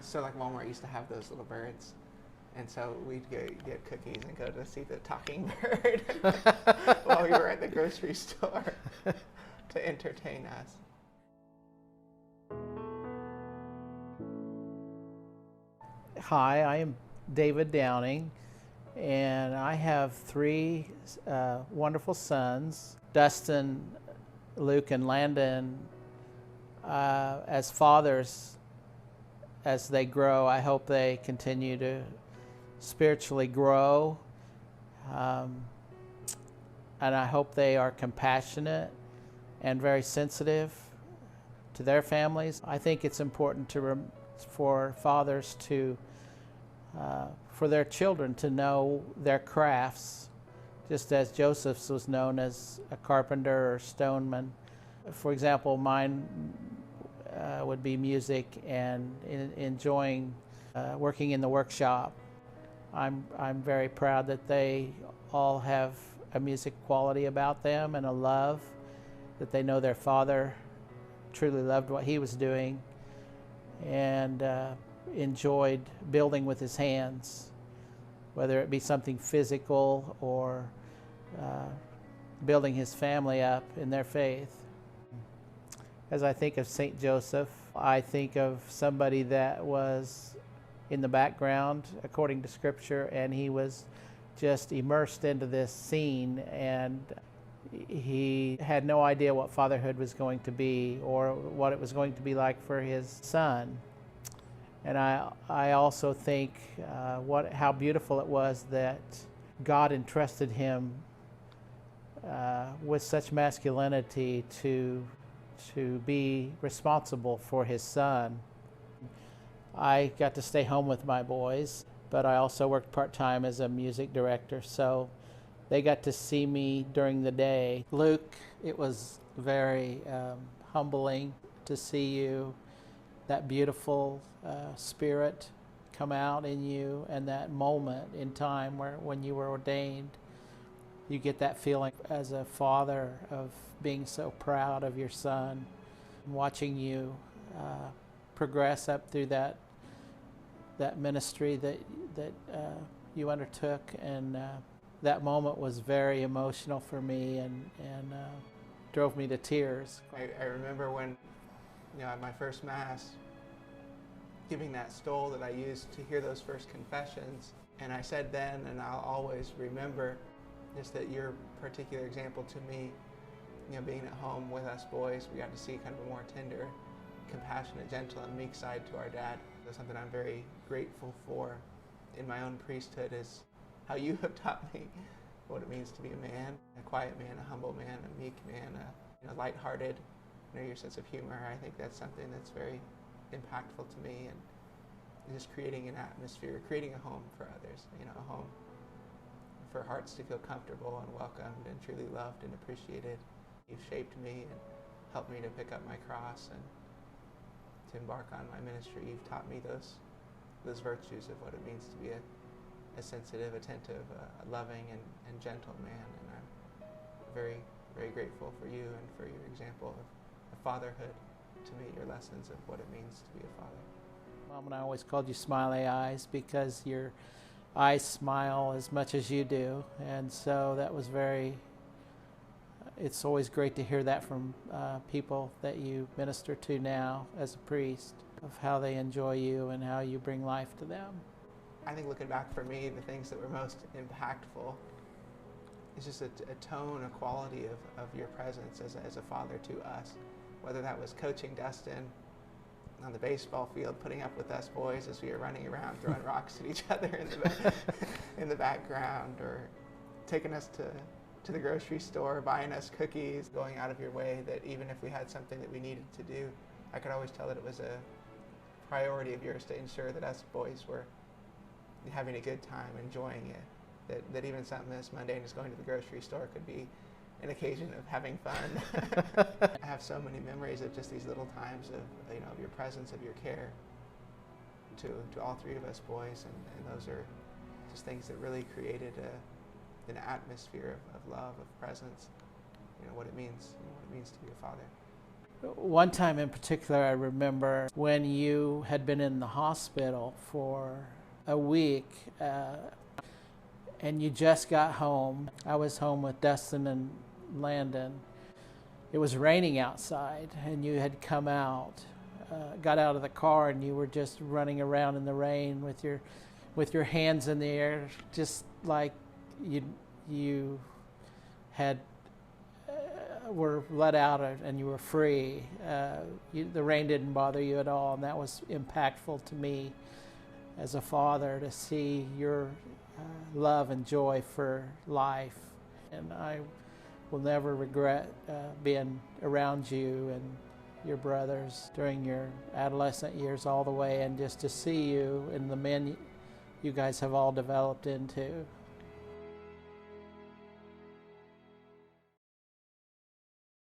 So like Walmart used to have those little birds, and so we'd get cookies and go to see the talking bird while we were at the grocery store to entertain us. Hi, I am David Downing, and I have three wonderful sons, Dustin, Luke, and Landon. As fathers, as they grow, I hope they continue to spiritually grow, and I hope they are compassionate and very sensitive to their families. I think it's important for fathers to for their children to know their crafts, just as Joseph's was known as a carpenter or stoneman. For example, mine would be music and enjoying working in the workshop. I'm very proud that they all have a music quality about them and a love, that they know their father truly loved what he was doing and enjoyed building with his hands, whether it be something physical or building his family up in their faith. As I think of St. Joseph, I think of somebody that was in the background according to Scripture, and he was just immersed into this scene, and he had no idea what fatherhood was going to be or what it was going to be like for his son. And I also think how beautiful it was that God entrusted him with such masculinity to be responsible for his son. I got to stay home with my boys, but I also worked part-time as a music director, so they got to see me during the day. Luke, it was very humbling to see you, that beautiful spirit come out in you, and that moment in time when you were ordained. You get that feeling as a father of being so proud of your son, and watching you progress up through that ministry that you undertook, and that moment was very emotional for me and drove me to tears. I remember when, at my first Mass, giving that stole that I used to hear those first confessions, and I said then, and I'll always remember, just that your particular example to me, being at home with us boys, we got to see kind of a more tender, compassionate, gentle, and meek side to our dad. That's something I'm very grateful for in my own priesthood, is how you have taught me what it means to be a man, a quiet man, a humble man, a meek man, a lighthearted, your sense of humor. I think that's something that's very impactful to me, and just creating an atmosphere, creating a home for others, a home for hearts to feel comfortable and welcomed and truly loved and appreciated. You've shaped me and helped me to pick up my cross and to embark on my ministry. You've taught me those virtues of what it means to be a sensitive, attentive, loving, and gentle man. And I'm very, very grateful for you and for your example of fatherhood, to me, your lessons of what it means to be a father. Mom and I always called you Smiley Eyes because your eyes smile as much as you do, and so that was it's always great to hear that from people that you minister to now as a priest, of how they enjoy you and how you bring life to them. I think looking back for me, the things that were most impactful is just a tone, a quality of your presence as a father to us, whether that was coaching Dustin on the baseball field, putting up with us boys as we were running around throwing rocks at each other in the background, or taking us to the grocery store, buying us cookies, going out of your way that even if we had something that we needed to do, I could always tell that it was a priority of yours to ensure that us boys were having a good time, enjoying it, that even something as mundane as going to the grocery store could be an occasion of having fun. I have so many memories of just these little times of your presence, of your care to all three of us boys, and those are just things that really created an atmosphere of love, of presence. What it means to be a father. One time in particular, I remember when you had been in the hospital for a week, and you just got home. I was home with Dustin and Landon. It was raining outside, and you had come out, got out of the car, and you were just running around in the rain with your hands in the air, just like you had were let out and you were free. The rain didn't bother you at all, and that was impactful to me as a father to see your love and joy for life. And I will never regret being around you and your brothers during your adolescent years all the way, and just to see you and the men you guys have all developed into.